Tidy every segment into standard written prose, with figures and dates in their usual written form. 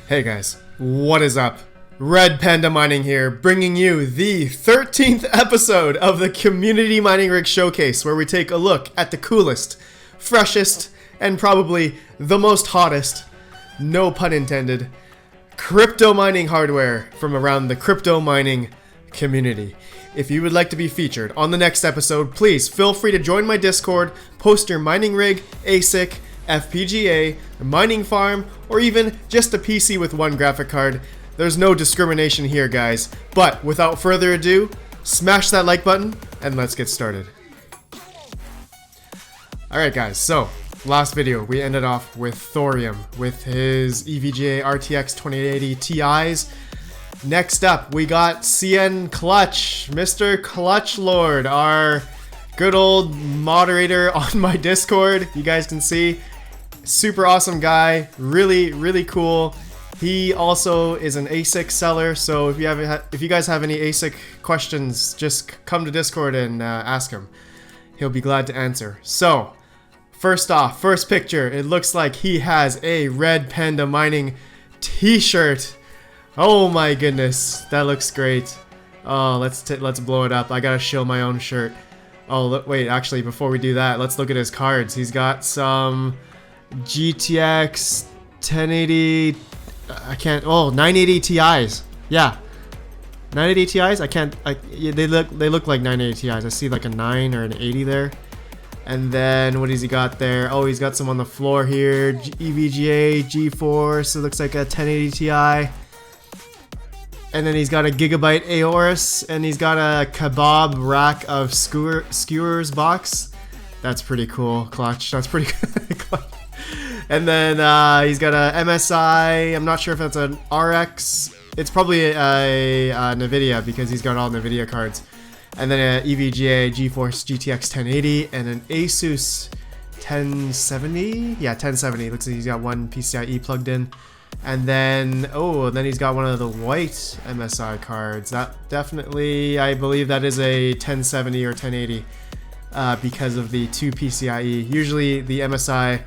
Hey guys, what is up? RedPandaMining here, bringing you the 13th episode of the Community Mining Rig Showcase, where we take a look at the coolest, freshest, and probably the most hottest, no pun intended, crypto mining hardware from around the crypto mining community. If you would like to be featured on the next episode, please feel free to join my Discord, post your mining rig, ASIC, FPGA, a mining farm, or even just a PC with one graphic card. There's no discrimination here, guys. But without further ado, smash that like button and let's get started. Alright guys, so last video we ended off with Thorium with his EVGA RTX 2080 Ti's. Next up we got CN Clutch, Mr. Clutch Lord, our good old moderator on my Discord. You guys can see, super awesome guy, really cool. He also is an ASIC seller, so if you guys have any ASIC questions, just come to Discord and ask him. He'll be glad to answer. So, first off, first picture, it looks like he has a RedPandaMining t-shirt. Oh my goodness, that looks great. Oh, let's blow it up. I gotta show my own shirt. Oh, look, wait, actually, before we do that, let's look at his cards. He's got some GTX 1080, 980 Ti's. Yeah, 980 Ti's. They look like 980 Ti's. I see like a 9 or an 80 there. And then what has he got there? Oh, he's got some on the floor here. EVGA, GeForce. It looks like a 1080 Ti. And then he's got a Gigabyte Aorus, and he's got a kebab rack of skewers box. That's pretty cool, Clutch. That's pretty good. And then he's got a MSI. I'm not sure if that's an RX. It's probably a NVIDIA because he's got all NVIDIA cards. And then an EVGA GeForce GTX 1080 and an Asus 1070. Yeah, 1070. Looks like he's got one PCIe plugged in. And then, then he's got one of the white MSI cards. That definitely, I believe that is a 1070 or 1080 because of the 2 PCIe. Usually the MSI,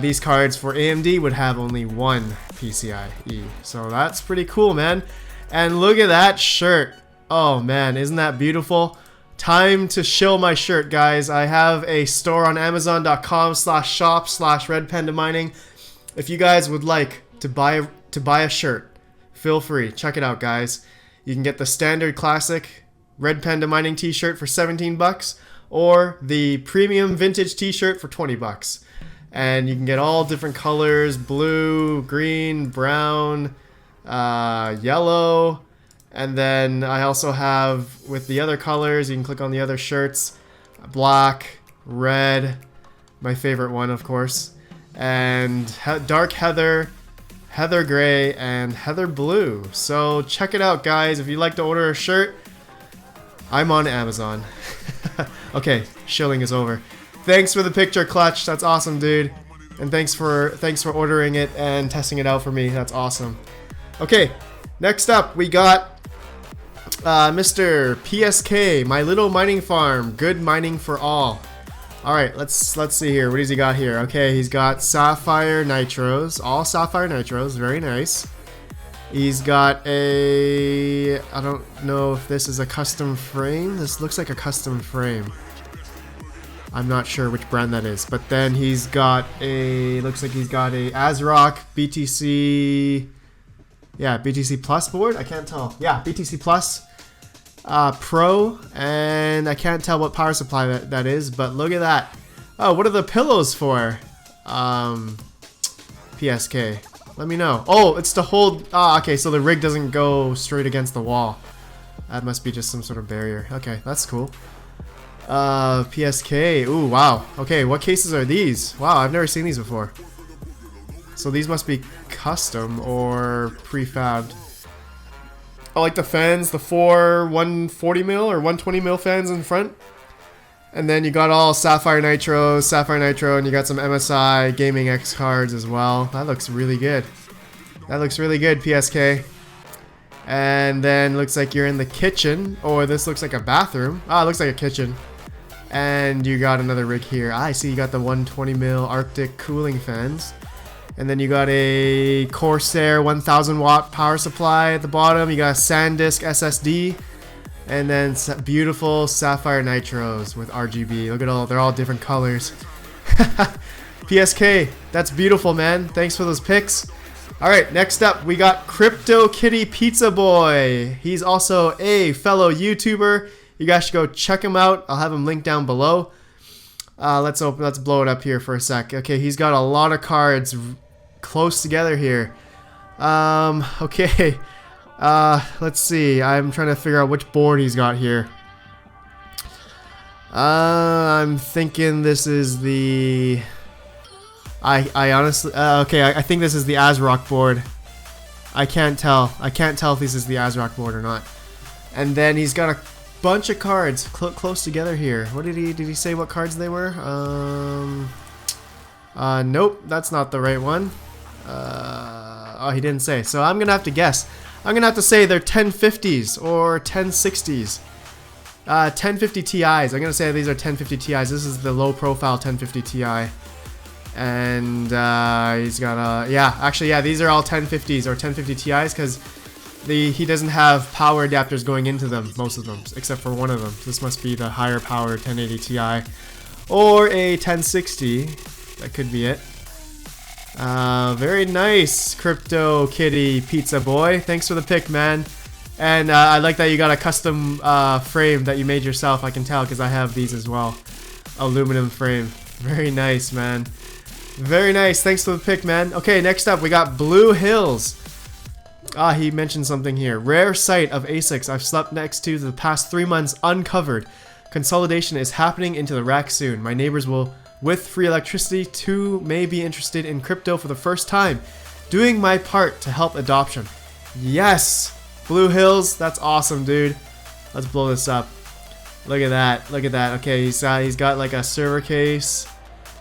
these cards for AMD would have only 1 PCIe. So that's pretty cool, man. And look at that shirt. Oh man, isn't that beautiful? Time to shill my shirt, guys. I have a store on Amazon.com/shop/RedPandaMining. If you guys would like to buy a shirt, feel free. Check it out, guys. You can get the standard classic RedPandaMining t-shirt for 17 bucks or the premium vintage t-shirt for 20 bucks. And you can get all different colors: blue, green, brown, yellow. And then I also have, with the other colors, you can click on the other shirts: black, red, my favorite one, of course, and dark heather, heather gray, and heather blue. So check it out, guys. If you'd like to order a shirt, I'm on Amazon. Okay, shilling is over. Thanks for the picture, Clutch. That's awesome, dude. And thanks for ordering it and testing it out for me. That's awesome. Okay, next up we got Mr. PSK, my little mining farm. Good mining for all. Alright, let's see here. What has he got here? Okay, he's got sapphire nitros, all sapphire nitros, very nice. He's got a, I don't know if this is a custom frame. This looks like a custom frame. I'm not sure which brand that is, but then he's got a, looks like he's got a ASRock BTC, yeah, BTC Plus board. I can't tell. Yeah, BTC Plus Pro, and I can't tell what power supply that is, but look at that. Oh, what are the pillows for? PSK, let me know. Oh, it's to hold. Okay, so the rig doesn't go straight against the wall. That must be just some sort of barrier. Okay, that's cool. PSK. Ooh, wow. Okay, what cases are these? Wow, I've never seen these before. So these must be custom or prefabbed. I like the fans, the 4 140mm or 120mm fans in front. And then you got all sapphire nitro, and you got some MSI Gaming X cards as well. That looks really good. That looks really good, PSK. And then looks like you're in the kitchen, or this looks like a bathroom. Ah, it looks like a kitchen. And you got another rig here. I see you got the 120mm Arctic cooling fans. And then you got a Corsair 1000 watt power supply at the bottom. You got a SanDisk SSD. And then beautiful Sapphire Nitros with RGB. Look at all, they're all different colors. PSK, that's beautiful, man. Thanks for those pics. Alright, next up we got CryptoKittyPizzaBoy. He's also a fellow YouTuber. You guys should go check him out. I'll have him linked down below. Let's blow it up here for a sec. Okay, he's got a lot of cards close together here. Okay. Let's see. I'm trying to figure out which board he's got here. I'm thinking this is the... I honestly... okay, I think this is the ASRock board. I can't tell. I can't tell if this is the ASRock board or not. And then he's got a bunch of cards close together here. What did he say what cards they were? Nope, that's not the right one. Oh, he didn't say. So I'm gonna have to guess. I'm gonna have to say they're 1050s or 1060s. 1050 Ti's. I'm gonna say these are 1050 Ti's. This is the low profile 1050 Ti. And he's got a... yeah, actually, yeah, these are all 1050s or 1050 Ti's because he doesn't have power adapters going into them, most of them, except for one of them. This must be the higher power 1080 Ti or a 1060. That could be it. Very nice, CryptoKittyPizzaBoy. Thanks for the pick, man. And I like that you got a custom frame that you made yourself. I can tell because I have these as well. Aluminum frame. Very nice, man. Very nice. Thanks for the pick, man. Okay, next up we got BlueHills. He mentioned something here. Rare site of ASICs I've slept next to the past 3 months uncovered. Consolidation is happening into the rack soon. My neighbors will, with free electricity, too may be interested in crypto for the first time. Doing my part to help adoption. Yes! BlueHills, that's awesome, dude. Let's blow this up. Look at that. Look at that. Okay, he's got like a server case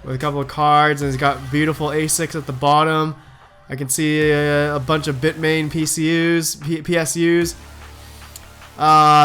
with a couple of cards, and he's got beautiful ASICs at the bottom. I can see a bunch of Bitmain PSUs.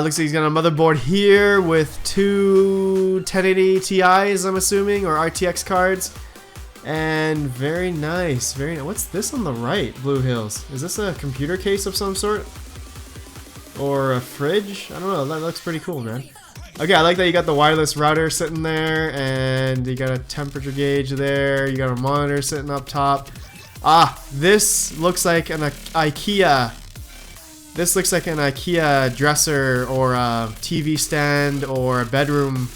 Looks like he's got a motherboard here with two 1080 Ti's, I'm assuming, or RTX cards. And very nice, very nice. What's this on the right, BlueHills? Is this a computer case of some sort? Or a fridge? I don't know, that looks pretty cool, man. Okay, I like that you got the wireless router sitting there, and you got a temperature gauge there, you got a monitor sitting up top. This looks like an IKEA. This looks like an IKEA dresser or a TV stand or a bedroom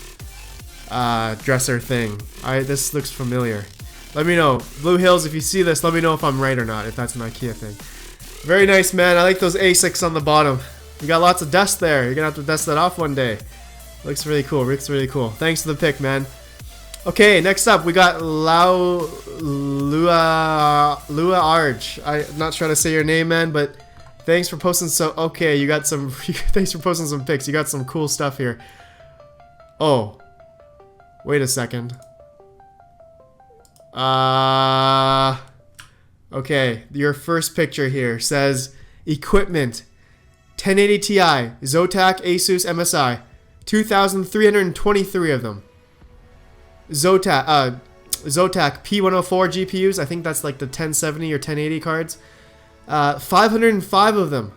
dresser thing. This looks familiar. Let me know. BlueHills, if you see this, let me know if I'm right or not, if that's an IKEA thing. Very nice, man. I like those ASICs on the bottom. You got lots of dust there. You're gonna have to dust that off one day. Looks really cool. Looks really cool. Thanks for the pick, man. Okay, next up we got Lao Liu. I'm not trying to say your name, man, but thanks for posting. So okay, you got some. Thanks for posting some pics. You got some cool stuff here. Oh, wait a second. Okay, your first picture here says equipment 1080 Ti, Zotac, Asus, MSI, 2,323 of them. Zotac P104 GPUs, I think that's like the 1070 or 1080 cards. 505 of them.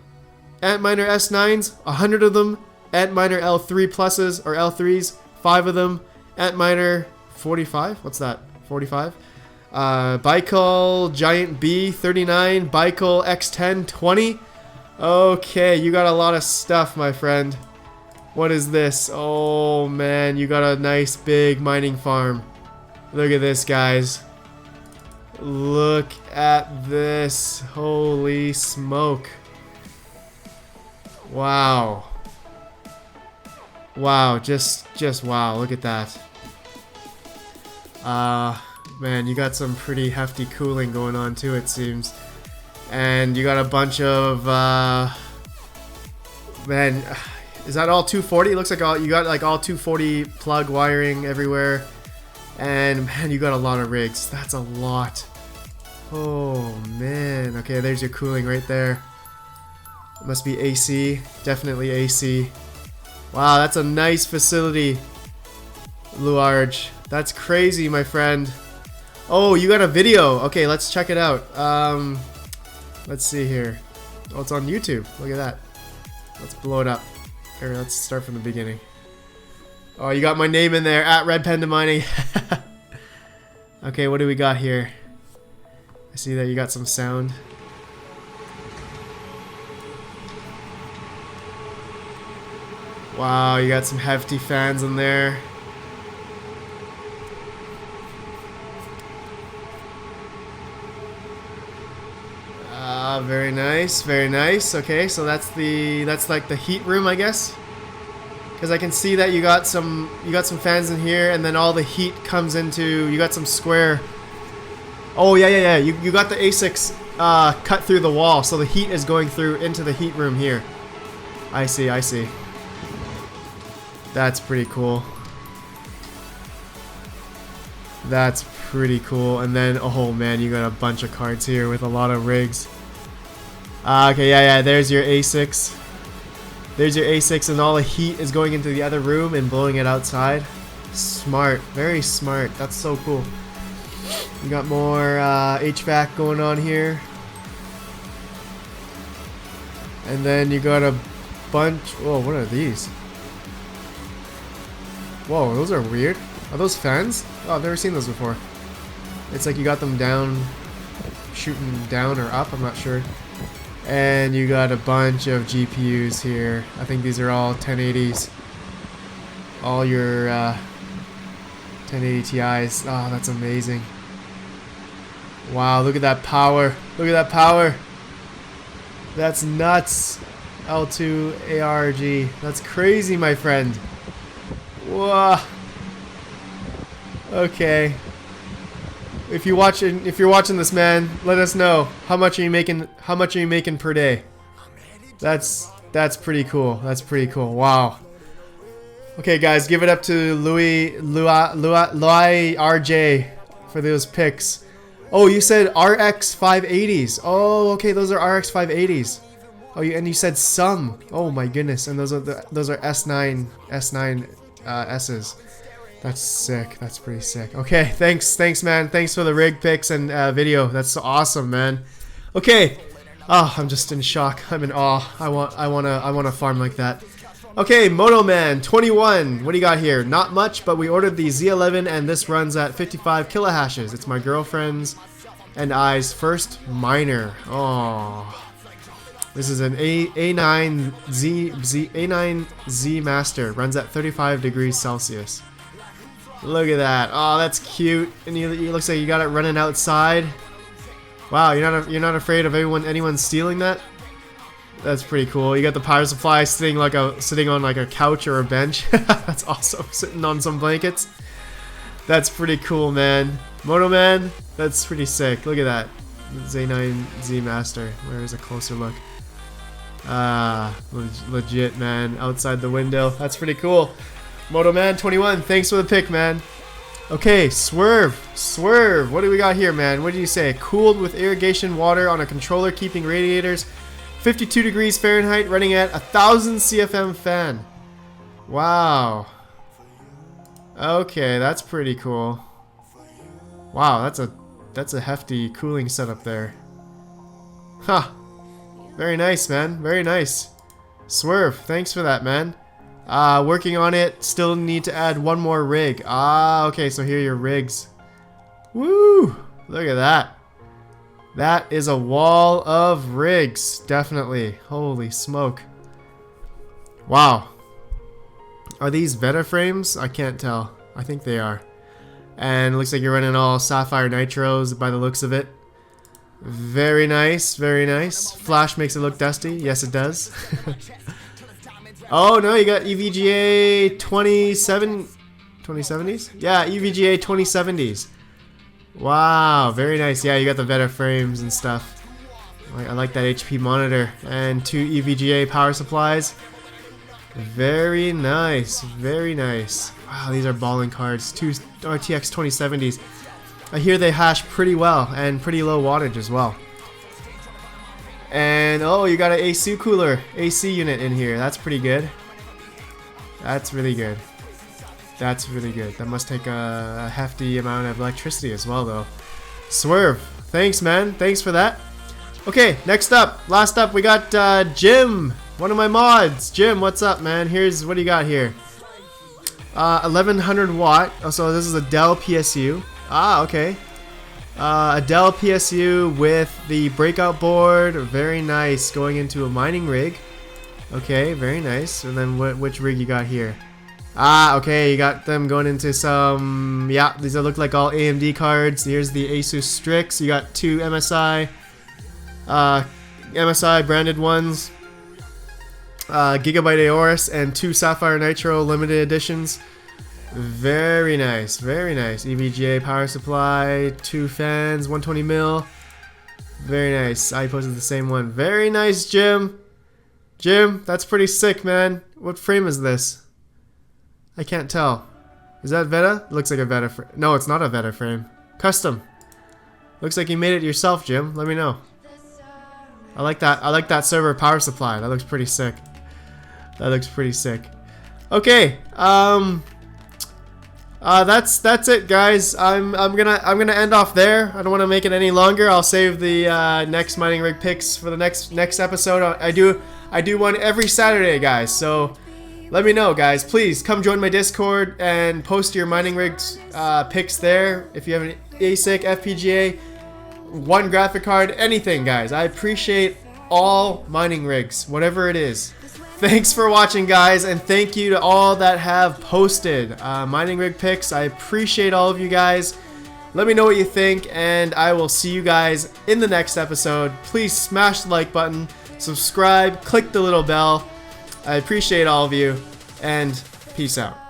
Antminer S9s, 100 of them. Antminer L3 pluses or L3s, 5 of them. Antminer 45, what's that? 45. Baikal Giant B 39, Baikal X10 20. Okay, you got a lot of stuff, my friend. What is this? Oh man, you got a nice big mining farm. Look at this, guys. Look at this. Holy smoke. Wow. Wow, just wow. Look at that. Man, you got some pretty hefty cooling going on too, it seems. And you got a bunch of man, is that all 240? It looks like you got like all 240 plug wiring everywhere. And man, you got a lot of rigs. That's a lot. Oh man. Okay, there's your cooling right there. It must be AC. Definitely AC. Wow, that's a nice facility, Luarge. That's crazy, my friend. Oh, you got a video. Okay, let's check it out. Let's see here. Oh, it's on YouTube. Look at that. Let's blow it up. Here, let's start from the beginning. Oh, you got my name in there, at RedPandaMining. Okay, what do we got here? I see that you got some sound. Wow, you got some hefty fans in there. Very nice, very nice. Okay, so that's like the heat room, I guess. Because I can see that you got some fans in here, and then all the heat comes into. You got some square. Oh yeah. You got the ASICs cut through the wall, so the heat is going through into the heat room here. I see. That's pretty cool. That's pretty cool. And then, oh man, you got a bunch of cards here with a lot of rigs. Okay, yeah. There's your ASICs. There's your ASICs, and all the heat is going into the other room and blowing it outside. Smart, very smart. That's so cool. You got more HVAC going on here. And then you got a bunch. Whoa, what are these? Whoa, those are weird. Are those fans? Oh, I've never seen those before. It's like you got them down, shooting down or up, I'm not sure. And you got a bunch of GPUs here. I think these are all 1080s. All your 1080 Ti's. Oh, that's amazing. Wow, look at that power. Look at that power. That's nuts. L2 ARG. That's crazy, my friend. Whoa. Okay. If you're watching this, man, let us know how much are you making. How much are you making per day? That's pretty cool. That's pretty cool. Wow. Okay, guys, give it up to Lui RJ for those picks. Oh, you said RX 580s. Oh, okay, those are RX 580s. Oh, and you said some. Oh my goodness, and those are S9 S's. That's sick. That's pretty sick. Okay, thanks, man. Thanks for the rig picks and video. That's awesome, man. Okay. Oh, I'm just in shock. I'm in awe. I wanna farm like that. Okay, Moto Man 21. What do you got here? Not much, but we ordered the Z11 and this runs at 55 kilohashes. It's my girlfriend's and I's first miner. Oh. This is an A9Z Master. Runs at 35 degrees Celsius. Look at that. Oh, that's cute. And it looks like you got it running outside. Wow, you're not afraid of anyone stealing that? That's pretty cool. You got the power supply sitting on like a couch or a bench. That's awesome. Sitting on some blankets. That's pretty cool, man. Moto Man, that's pretty sick. Look at that. Z9Z Master. Where's a closer look? Legit, man. Outside the window. That's pretty cool. Moto Man 21, thanks for the pick, man. Okay, Swerve. What do we got here, man? What did you say? Cooled with irrigation water on a controller, keeping radiators 52 degrees Fahrenheit, running at 1000 CFM fan. Wow. Okay, that's pretty cool. Wow, that's a hefty cooling setup there. Huh. Very nice, man. Very nice. Swerve, thanks for that, man. Working on it. Still need to add one more rig. Okay, so here are your rigs. Woo! Look at that. That is a wall of rigs. Definitely. Holy smoke. Wow. Are these Veta frames? I can't tell. I think they are. And it looks like you're running all Sapphire Nitros by the looks of it. Very nice, very nice. Flash makes it look dusty. Yes, it does. Oh no, you got EVGA 2070s? Yeah, EVGA 2070s. Wow, very nice. Yeah, you got the Veta frames and stuff. I like that HP monitor. And 2 EVGA power supplies. Very nice, very nice. Wow, these are balling cards. 2 RTX 2070s. I hear they hash pretty well and pretty low wattage as well. And oh, you got an AC cooler, AC unit in here. That's pretty good. That's really good. That's really good. That must take a hefty amount of electricity as well, though. Swerve, thanks, man. Thanks for that. Okay, next up, last up, we got Jim, one of my mods. Jim, what's up, man? Here's what do you got here? 1100 watt. Oh, so this is a Dell PSU. Ah, okay. A Dell PSU with the breakout board. Very nice. Going into a mining rig. Okay, very nice. And then which rig you got here? Ah, okay, you got them going into some, yeah, these look like all AMD cards. Here's the Asus Strix. You got two MSI branded ones, Gigabyte Aorus, and two Sapphire Nitro limited editions. Very nice, very nice. EVGA power supply, two fans, 120 mil. Very nice. I posted the same one. Very nice, Jim. Jim, that's pretty sick, man. What frame is this? I can't tell. Is that Veta? Looks like a Veta frame. No, it's not a Veta frame. Custom. Looks like you made it yourself, Jim. Let me know. I like that. I like that server power supply. That looks pretty sick. That looks pretty sick. Okay. That's it, guys. I'm gonna end off there. I don't want to make it any longer. I'll save the next mining rig picks for the next episode. I do one every Saturday, guys. So let me know, guys. Please come join my Discord and post your mining rigs picks there. If you have an ASIC, FPGA, one graphic card, anything, guys. I appreciate all mining rigs, whatever it is. Thanks for watching, guys, and thank you to all that have posted mining rig picks. I appreciate all of you guys. Let me know what you think, and I will see you guys in the next episode. Please smash the like button, subscribe, click the little bell. I appreciate all of you, and peace out.